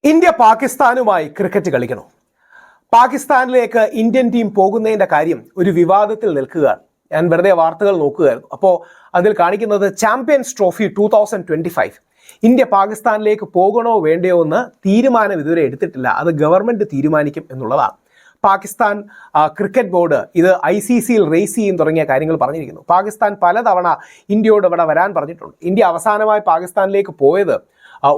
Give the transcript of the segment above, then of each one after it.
India പാകിസ്ഥാനുമായി cricket കളിക്കണം. പാകിസ്ഥാനിലേക്ക് ഇന്ത്യൻ ടീം പോകുന്നതിന്റെ കാര്യം ഒരു വിവാദത്തിൽ നിൽക്കുകയാണ്. ഞാൻ വെറുതെ വാർത്തകൾ നോക്കുകയായിരുന്നു. അപ്പോൾ അതിൽ കാണിക്കുന്നത് ചാമ്പ്യൻസ് ട്രോഫി 2025 ഇന്ത്യ പാകിസ്ഥാനിലേക്ക് പോകണോ വേണ്ടയോ എന്ന് തീരുമാനം ഇതുവരെ എടുത്തിട്ടില്ല. അത് ഗവൺമെന്റ് തീരുമാനിക്കും എന്നുള്ളതാണ്. പാകിസ്ഥാൻ ക്രിക്കറ്റ് ബോർഡ് ഇത് ICCയിൽ റേസ് ചെയ്യും തുടങ്ങിയ കാര്യങ്ങൾ പറഞ്ഞിരിക്കുന്നു. പാകിസ്ഥാൻ പലതവണ ഇന്ത്യയോട് ഇവിടെ വരാൻ പറഞ്ഞിട്ടുണ്ട്. ഇന്ത്യ അവസാനമായി പാകിസ്ഥാനിലേക്ക് പോയത്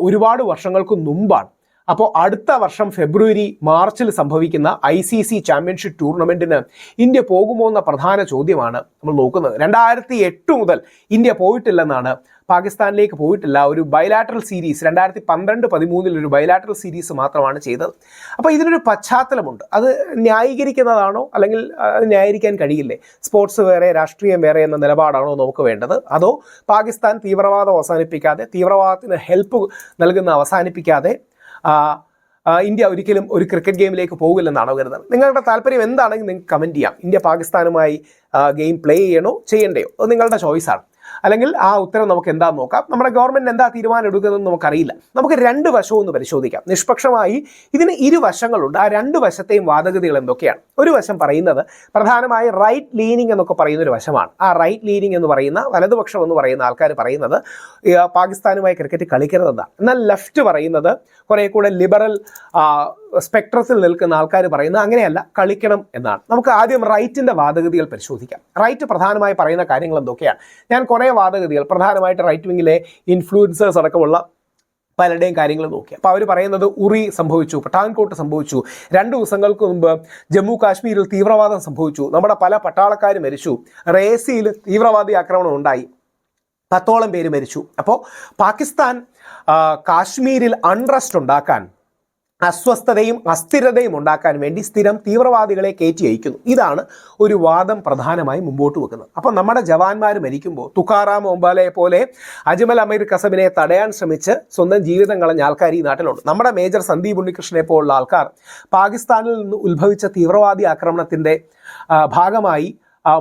ഒരുപാട് വർഷങ്ങൾക്ക് മുമ്പാണ്. അപ്പോൾ അടുത്ത വർഷം ഫെബ്രുവരി മാർച്ചിൽ സംഭവിക്കുന്ന ICC ചാമ്പ്യൻഷിപ്പ് ടൂർണമെന്റിന് ഇന്ത്യ പോകുമോ എന്ന പ്രധാന ചോദ്യമാണ് നമ്മൾ നോക്കുന്നത്. 2008 മുതൽ ഇന്ത്യ പോയിട്ടില്ലെന്നാണ്, പാകിസ്ഥാനിലേക്ക് പോയിട്ടില്ല. ഒരു ബൈലാറ്ററൽ സീരീസ് 2012-13 ഒരു ബൈലാറ്ററൽ സീരീസ് മാത്രമാണ് ചെയ്തത്. അപ്പോൾ ഇതിനൊരു പശ്ചാത്തലമുണ്ട്. അത് ന്യായീകരിക്കുന്നതാണോ, അല്ലെങ്കിൽ അത് ന്യായീകരിക്കാൻ കഴിയില്ലേ? സ്പോർട്സ് വേറെ രാഷ്ട്രീയം വേറെ എന്ന നിലപാടാണോ നമുക്ക് വേണ്ടത്? അതോ പാകിസ്ഥാൻ തീവ്രവാദം അവസാനിപ്പിക്കാതെ, തീവ്രവാദത്തിന് ഹെൽപ്പ് നൽകുന്ന അവസാനിപ്പിക്കാതെ ഇന്ത്യ ഒരിക്കലും ഒരു ക്രിക്കറ്റ് ഗെയിമിലേക്ക് പോകില്ലെന്നാണോ കരുതുന്നത്? നിങ്ങളുടെ താല്പര്യം എന്താണെങ്കിൽ നിങ്ങൾക്ക് കമൻറ്റ് ചെയ്യാം. ഇന്ത്യ പാകിസ്ഥാനുമായി ഗെയിം പ്ലേ ചെയ്യണോ ചെയ്യണ്ടയോ അത് നിങ്ങളുടെ ചോയ്സാണ്. അല്ലെങ്കിൽ ആ ഉത്തരം നമുക്ക് എന്താണെന്ന് നോക്കാം. നമ്മുടെ ഗവൺമെൻറ് എന്താ തീരുമാനം എടുക്കുന്നതെന്ന് നമുക്കറിയില്ല. നമുക്ക് രണ്ട് വശവും ഒന്ന് പരിശോധിക്കാം. നിഷ്പക്ഷമായി ഇതിന് ഇരുവശങ്ങളുണ്ട്. ആ രണ്ട് വശത്തെയും വാദഗതികൾ എന്തൊക്കെയാണ്? ഒരു വശം പറയുന്നത് പ്രധാനമായി റൈറ്റ് ലീനിങ് എന്നൊക്കെ പറയുന്ന ഒരു വശമാണ്. ആ റൈറ്റ് ലീനിങ് എന്ന് പറയുന്ന, വലതുപക്ഷം എന്ന് പറയുന്ന ആൾക്കാർ പറയുന്നത് പാകിസ്ഥാനുമായി ക്രിക്കറ്റ് കളിക്കരുതെന്നാണ്. എന്നാൽ ലെഫ്റ്റ് പറയുന്നത്, കുറേ കൂടെ ലിബറൽ സ്പെക്ട്രത്തിൽ നിൽക്കുന്ന ആൾക്കാർ പറയുന്നത് അങ്ങനെയല്ല, കളിക്കണം എന്നാണ്. നമുക്ക് ആദ്യം റൈറ്റിൻ്റെ വാദഗതികൾ പരിശോധിക്കാം. റൈറ്റ് പ്രധാനമായി പറയുന്ന കാര്യങ്ങൾ എന്തൊക്കെയാണ്? ഞാൻ കുറേ വാദഗതികൾ പ്രധാനമായിട്ട് റൈറ്റ് വിങ്ങിലെ ഇൻഫ്ലുവൻസേഴ്സ് അടക്കമുള്ള പലരുടെയും കാര്യങ്ങൾ നോക്കി. അപ്പോൾ അവർ പറയുന്നത് ഉറി സംഭവിച്ചു, പഠാൻകോട്ട് സംഭവിച്ചു, 2 ദിവസങ്ങൾക്ക് മുമ്പ് ജമ്മു കാശ്മീരിൽ തീവ്രവാദം സംഭവിച്ചു, നമ്മുടെ പല പട്ടാളക്കാർ മരിച്ചു, റേസിയിൽ തീവ്രവാദി ആക്രമണം ഉണ്ടായി, 10ഓളം പേര് മരിച്ചു. അപ്പോൾ പാകിസ്ഥാൻ കാശ്മീരിൽ അൺറസ്റ്റ് ഉണ്ടാക്കാൻ, അസ്വസ്ഥതയും അസ്ഥിരതയും ഉണ്ടാക്കാൻ വേണ്ടി സ്ഥിരം തീവ്രവാദികളെ കയറ്റി അയക്കുന്നു. ഇതാണ് ഒരു വാദം പ്രധാനമായി മുമ്പോട്ട് വെക്കുന്നത്. അപ്പം നമ്മുടെ ജവാന്മാർ മരിക്കുമ്പോൾ തുക്കാറാം ഓംബാലയെ പോലെ അജ്മൽ അമീർ കസബിനെ തടയാൻ ശ്രമിച്ച് സ്വന്തം ജീവിതം കളഞ്ഞ ആൾക്കാർ ഈ നാട്ടിലുണ്ട്. നമ്മുടെ മേജർ സന്ദീപ് ഉണ്ണികൃഷ്ണനെ പോലുള്ള ആൾക്കാർ പാകിസ്ഥാനിൽ നിന്ന് ഉത്ഭവിച്ച തീവ്രവാദി ആക്രമണത്തിൻ്റെ ഭാഗമായി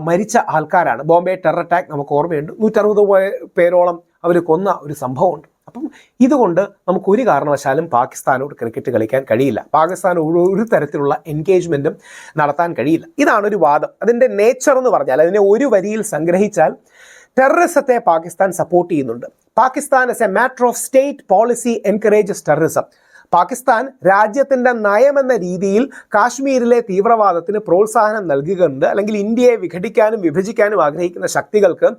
മരിച്ച ആൾക്കാരാണ്. ബോംബെ ടെറർ അറ്റാക്ക് നമുക്ക് ഓർമ്മയുണ്ട്. 160 പേരോളം അവർ കൊന്ന ഒരു സംഭവമുണ്ട്. അപ്പം ഇതുകൊണ്ട് നമുക്ക് ഒരു കാരണവശാലും പാകിസ്ഥാനോട് ക്രിക്കറ്റ് കളിക്കാൻ കഴിയില്ല. പാകിസ്ഥാനോട് ഒരു തരത്തിലുള്ള എൻഗേജ്മെൻറ്റും നടത്താൻ കഴിയില്ല. ഇതാണൊരു വാദം. അതിൻ്റെ നേച്ചർ എന്ന് പറഞ്ഞാൽ, അതിനെ ഒരു വരിയിൽ സംഗ്രഹിച്ചാൽ, ടെററിസത്തെ പാകിസ്ഥാൻ സപ്പോർട്ട് ചെയ്യുന്നുണ്ട്. Pakistan as A matter of state policy encourages terrorism. Pakistan രാജ്യത്തിൻ്റെ നയമെന്ന രീതിയിൽ കാശ്മീരിലെ തീവ്രവാദത്തിന് പ്രോത്സാഹനം നൽകുന്നുണ്ട്, അല്ലെങ്കിൽ ഇന്ത്യയെ വിഘടിക്കാനും വിഭജിക്കാനും ആഗ്രഹിക്കുന്ന ശക്തികൾക്ക്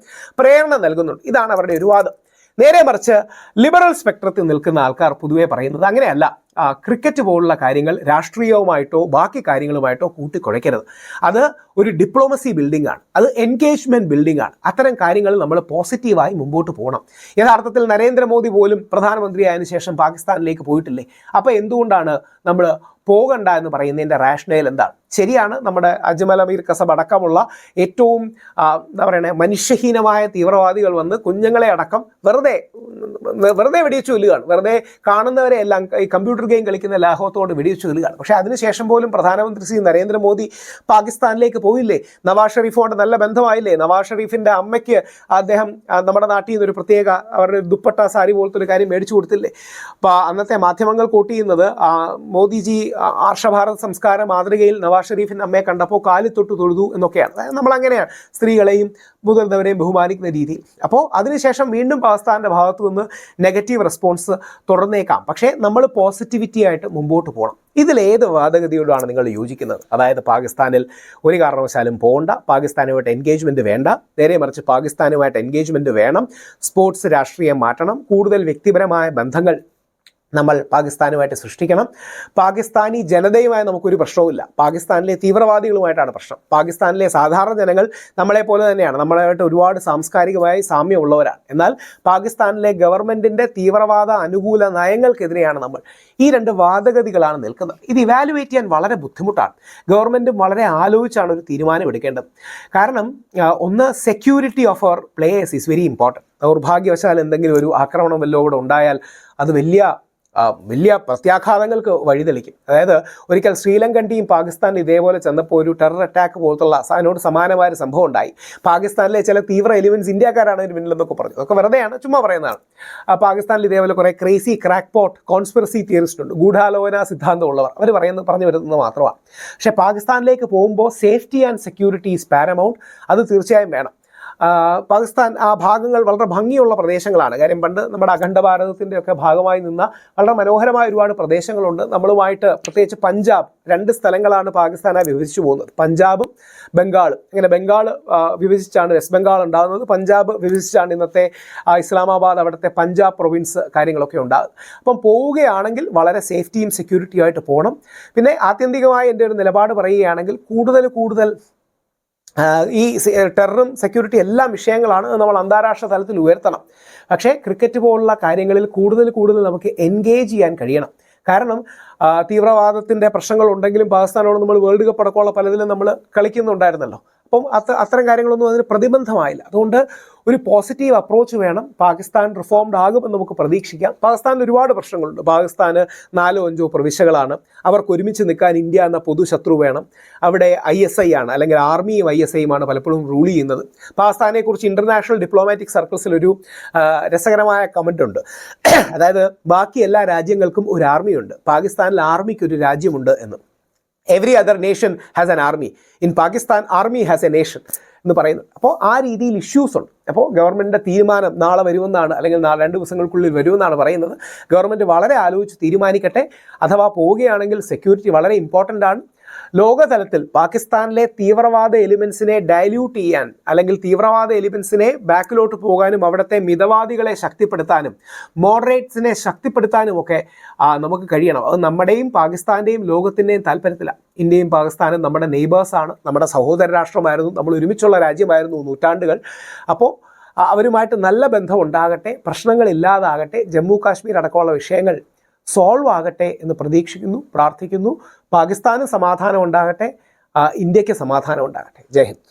പ്രേരണ നൽകുന്നുണ്ട്. ഇതാണ് അവരുടെ ഒരു വാദം. നേരെ മറിച്ച് ലിബറൽ സ്പെക്ട്രത്തിൽ നിൽക്കുന്ന ആൾക്കാർ പൊതുവെ പറയുന്നത് അങ്ങനെയല്ല. ക്രിക്കറ്റ് പോലുള്ള കാര്യങ്ങൾ രാഷ്ട്രീയവുമായിട്ടോ ബാക്കി കാര്യങ്ങളുമായിട്ടോ കൂട്ടിക്കുഴയ്ക്കരുത്. അത് ഒരു ഡിപ്ലോമസി ബിൽഡിംഗ് ആണ്, അത് എൻഗേജ്മെൻറ്റ് ബിൽഡിംഗ് ആണ്. അത്തരം കാര്യങ്ങൾ നമ്മൾ പോസിറ്റീവായി മുമ്പോട്ട് പോകണം. യഥാർത്ഥത്തിൽ നരേന്ദ്രമോദി പോലും പ്രധാനമന്ത്രിയായതിനു ശേഷം പാകിസ്ഥാനിലേക്ക് പോയിട്ടില്ലേ? അപ്പോൾ എന്തുകൊണ്ടാണ് നമ്മൾ പോകണ്ട എന്ന് പറയുന്നതിൻ്റെ റാഷണൽ എന്താണ്? ശരിയാണ്, നമ്മുടെ അജ്മൽ അമീർ കസബ് അടക്കമുള്ള ഏറ്റവും എന്താ പറയണേ മനുഷ്യഹീനമായ തീവ്രവാദികൾ വന്ന് കുഞ്ഞുങ്ങളെ അടക്കം വെറുതെ വെടിവെച്ച് കൊല്ലുകയാണ്. വെറുതെ കാണുന്നവരെ എല്ലാം ഈ കമ്പ്യൂട്ടർ ഗെയിം കളിക്കുന്ന ലാഘവത്തോട് വെടിവെച്ച് കൊല്ലുകയാണ്. പക്ഷേ അതിനുശേഷം പോലും പ്രധാനമന്ത്രി ശ്രീ നരേന്ദ്രമോദി പാകിസ്ഥാനിലേക്ക് പോയില്ലേ? നവാസ് ഷെരീഫോട് നല്ല ബന്ധമായില്ലേ? നവാസ് ഷെരീഫിൻ്റെ അമ്മയ്ക്ക് അദ്ദേഹം നമ്മുടെ നാട്ടിൽ നിന്നൊരു പ്രത്യേക അവരുടെ ദുപ്പട്ട സാരി പോലത്തെ ഒരു കാര്യം മേടിച്ചു കൊടുത്തില്ലേ? അപ്പോൾ അന്നത്തെ മാധ്യമങ്ങൾ കോട്ട് ചെയ്യുന്നത് മോദിജി ആർഷഭാരത് സംസ്കാര മാതൃകയിൽ നവാസ് ഷെരീഫിൻ്റെ അമ്മയെ കണ്ടപ്പോൾ കാലിൽ തൊട്ട് തൊഴുതു എന്നൊക്കെയാണ്. അതായത് നമ്മളങ്ങനെയാണ് സ്ത്രീകളെയും മുതിർന്നവരെയും ബഹുമാനിക്കുന്ന രീതിയിൽ. അപ്പോൾ അതിനുശേഷം വീണ്ടും പാകിസ്ഥാൻ്റെ ഭാഗത്തു നിന്ന് നെഗറ്റീവ് റെസ്പോൺസ് തുടർന്നേക്കാം. പക്ഷേ നമ്മൾ പോസിറ്റിവിറ്റി ആയിട്ട് മുമ്പോട്ട് പോകണം. ഇതിലേത് വാദഗതിയോടാണ് നിങ്ങൾ യോജിക്കുന്നത്? അതായത് പാകിസ്ഥാനിൽ ഒരു കാരണവശാലും പോകണ്ട, പാകിസ്ഥാനുമായിട്ട് എൻഗേജ്മെൻറ്റ് വേണ്ട, നേരെ മറിച്ച് പാകിസ്ഥാനുമായിട്ട് എൻഗേജ്മെൻറ്റ് വേണം, സ്പോർട്സ് രാഷ്ട്രീയം മാറ്റണം, കൂടുതൽ വ്യക്തിപരമായ ബന്ധങ്ങൾ നമ്മൾ പാകിസ്ഥാനുമായിട്ട് സൃഷ്ടിക്കണം, പാകിസ്ഥാനി ജനതയുമായി നമുക്കൊരു പ്രശ്നവുമില്ല, പാകിസ്ഥാനിലെ തീവ്രവാദികളുമായിട്ടാണ് പ്രശ്നം. പാകിസ്ഥാനിലെ സാധാരണ ജനങ്ങൾ നമ്മളെപ്പോലെ തന്നെയാണ്, നമ്മളായിട്ട് ഒരുപാട് സാംസ്കാരികമായി സാമ്യമുള്ളവരാണ്. എന്നാൽ പാകിസ്ഥാനിലെ ഗവൺമെൻറ്റിൻ്റെ തീവ്രവാദ അനുകൂല നയങ്ങൾക്കെതിരെയാണ് നമ്മൾ. ഈ രണ്ട് വാദഗതികളാണ് നിൽക്കുന്നത്. ഇത് ഇവാലുവേറ്റ് ചെയ്യാൻ വളരെ ബുദ്ധിമുട്ടാണ്. ഗവൺമെൻറ്റും വളരെ ആലോചിച്ചാണ് ഒരു തീരുമാനം എടുക്കേണ്ടത്. കാരണം ഒന്ന്, security of our players is very important. ദൗർഭാഗ്യവശാൽ എന്തെങ്കിലും ഒരു ആക്രമണം വല്ലതും ഇവിടെ ഉണ്ടായാൽ അത് വലിയ വലിയ പ്രത്യാഘാതങ്ങൾക്ക് വഴിതെളിക്കും. അതായത് ഒരിക്കൽ ശ്രീലങ്കൻ ടീം പാകിസ്ഥാനിൽ ഇതേപോലെ ചെന്നപ്പോൾ ഒരു ടെറർ അറ്റാക്ക് പോലത്തുള്ള അതിനോട് സമാനമായ ഒരു സംഭവം ഉണ്ടായി. പാകിസ്ഥാനിലെ ചില തീവ്ര എലിമെൻറ്റ്സ് ഇന്ത്യക്കാരാണ് ഇതിന് പിന്നിലെന്നൊക്കെ പറഞ്ഞു. അതൊക്കെ വെറുതെയാണ്, ചുമ്മാ പറയുന്നതാണ്. പാകിസ്ഥാനിൽ ഇതേപോലെ കുറേ ക്രേസി ക്രാക്ക്പോട്ട് കോൺസ്പിറസി തിയറിസ്റ്റ് ഉണ്ട്, ഗൂഢാലോചന സിദ്ധാന്തമുള്ളവർ. അവർ പറഞ്ഞു വരുന്നത് മാത്രമാണ്. പക്ഷേ പാകിസ്ഥാനിലേക്ക് പോകുമ്പോൾ safety and security is paramount. അത് തീർച്ചയായും വേണം. പാകിസ്ഥാൻ ആ ഭാഗങ്ങൾ വളരെ ഭംഗിയുള്ള പ്രദേശങ്ങളാണ്. കാര്യം പണ്ട് നമ്മുടെ അഖണ്ഡ ഭാരതത്തിൻ്റെ ഒക്കെ ഭാഗമായി നിന്ന വളരെ മനോഹരമായ ഒരുപാട് പ്രദേശങ്ങളുണ്ട്. നമ്മളുമായിട്ട് പ്രത്യേകിച്ച് പഞ്ചാബ്, 2 സ്ഥലങ്ങളാണ് പാകിസ്ഥാനായി വിഭജിച്ചു പോകുന്നത്, പഞ്ചാബും ബംഗാളും. ഇങ്ങനെ ബംഗാൾ വിഭജിച്ചാണ് വെസ്റ്റ് ബംഗാൾ ഉണ്ടാകുന്നത്, പഞ്ചാബ് വിഭജിച്ചാണ് ഇന്നത്തെ ഇസ്ലാമാബാദ്, അവിടുത്തെ പഞ്ചാബ് പ്രൊവിൻസ് കാര്യങ്ങളൊക്കെ ഉണ്ടാകുന്നത്. അപ്പം പോവുകയാണെങ്കിൽ വളരെ സേഫ്റ്റിയും സെക്യൂരിറ്റിയും ആയിട്ട് പോകണം. പിന്നെ ആത്യന്തികമായി എൻ്റെ ഒരു നിലപാട് പറയുകയാണെങ്കിൽ കൂടുതൽ ഈ ടെററും സെക്യൂരിറ്റി എല്ലാം വിഷയങ്ങളാണ്, നമ്മൾ അന്താരാഷ്ട്ര തലത്തിൽ ഉയർത്തണം. പക്ഷേ ക്രിക്കറ്റ് പോലുള്ള കാര്യങ്ങളിൽ കൂടുതൽ നമുക്ക് എൻഗേജ് ചെയ്യാൻ കഴിയണം. കാരണം തീവ്രവാദത്തിൻ്റെ പ്രശ്നങ്ങളുണ്ടെങ്കിലും പാകിസ്ഥാനോട് നമ്മൾ വേൾഡ് കപ്പ് അടക്കമുള്ള പലതിലും നമ്മൾ കളിക്കുന്നുണ്ടായിരുന്നല്ലോ. അപ്പം അത്തരം കാര്യങ്ങളൊന്നും അതിന് പ്രതിബന്ധമായില്ല. അതുകൊണ്ട് ഒരു പോസിറ്റീവ് അപ്രോച്ച് വേണം. പാകിസ്ഥാൻ റിഫോംഡ് ആകുമെന്ന് നമുക്ക് പ്രതീക്ഷിക്കാം. പാകിസ്ഥാനിൽ ഒരുപാട് പ്രശ്നങ്ങളുണ്ട്. പാകിസ്ഥാന് 4-5 പ്രവിശ്യകളാണ്. അവർക്ക് ഒരുമിച്ച് നിൽക്കാൻ ഇന്ത്യ എന്ന പൊതുശത്രു വേണം. അവിടെ ISI ആണ്, അല്ലെങ്കിൽ ആർമിയും ISIയുമാണ് പലപ്പോഴും റൂൾ ചെയ്യുന്നത്. പാകിസ്ഥാനെക്കുറിച്ച് ഇൻ്റർനാഷണൽ ഡിപ്ലോമാറ്റിക് സർക്കിൾസിൽ ഒരു രസകരമായ കമൻ്റ് ഉണ്ട്. അതായത് ബാക്കി എല്ലാ രാജ്യങ്ങൾക്കും ഒരു ആർമിയുണ്ട്, പാകിസ്ഥാനിൽ ആർമിക്ക് ഒരു രാജ്യമുണ്ട് എന്ന്. Every other nation has an army, in Pakistan army has A nation എന്ന് പറയുന്നത്. അപ്പോൾ ആ രീതിയിൽ ഇഷ്യൂസ് ഉണ്ട്. അപ്പോൾ ഗവൺമെൻറ്റിൻ്റെ തീരുമാനം നാളെ വരുമെന്നാണ്, അല്ലെങ്കിൽ 2 ദിവസങ്ങൾക്കുള്ളിൽ വരുമെന്നാണ് പറയുന്നത്. ഗവൺമെൻറ് വളരെ ആലോചിച്ച് തീരുമാനിക്കട്ടെ. അഥവാ പോവുകയാണെങ്കിൽ സെക്യൂരിറ്റി വളരെ ഇമ്പോർട്ടൻ്റ് ആണ്. ലോകതലത്തിൽ പാകിസ്ഥാനിലെ തീവ്രവാദ എലിമെൻസിനെ ഡൈല്യൂട്ട് ചെയ്യാൻ, അല്ലെങ്കിൽ തീവ്രവാദ എലിമെൻസിനെ ബാക്കിലോട്ട് പോകാനും അവിടുത്തെ മിതവാദികളെ ശക്തിപ്പെടുത്താനും മോഡറേറ്റ്സിനെ ശക്തിപ്പെടുത്താനും ഒക്കെ നമുക്ക് കഴിയണം. അത് നമ്മുടെയും പാകിസ്ഥാൻ്റെയും ലോകത്തിൻ്റെയും താല്പര്യത്തിലാണ്. ഇന്ത്യയും പാകിസ്ഥാനും നമ്മുടെ നെയ്ബേഴ്സാണ്, നമ്മുടെ സഹോദര രാഷ്ട്രമായിരുന്നു, നമ്മൾ ഒരുമിച്ചുള്ള രാജ്യമായിരുന്നു നൂറ്റാണ്ടുകൾ. അപ്പോൾ അവരുമായിട്ട് നല്ല ബന്ധം ഉണ്ടാകട്ടെ, പ്രശ്നങ്ങളില്ലാതാകട്ടെ, ജമ്മു കാശ്മീർ അടക്കമുള്ള വിഷയങ്ങൾ സോൾവ് ആകട്ടെ എന്ന് പ്രതീക്ഷിക്കുന്നു, പ്രാർത്ഥിക്കുന്നു. പാകിസ്ഥാന് സമാധാനം ഉണ്ടാകട്ടെ, ഇന്ത്യക്ക് സമാധാനം ഉണ്ടാകട്ടെ. ജയ് ഹിന്ദ്.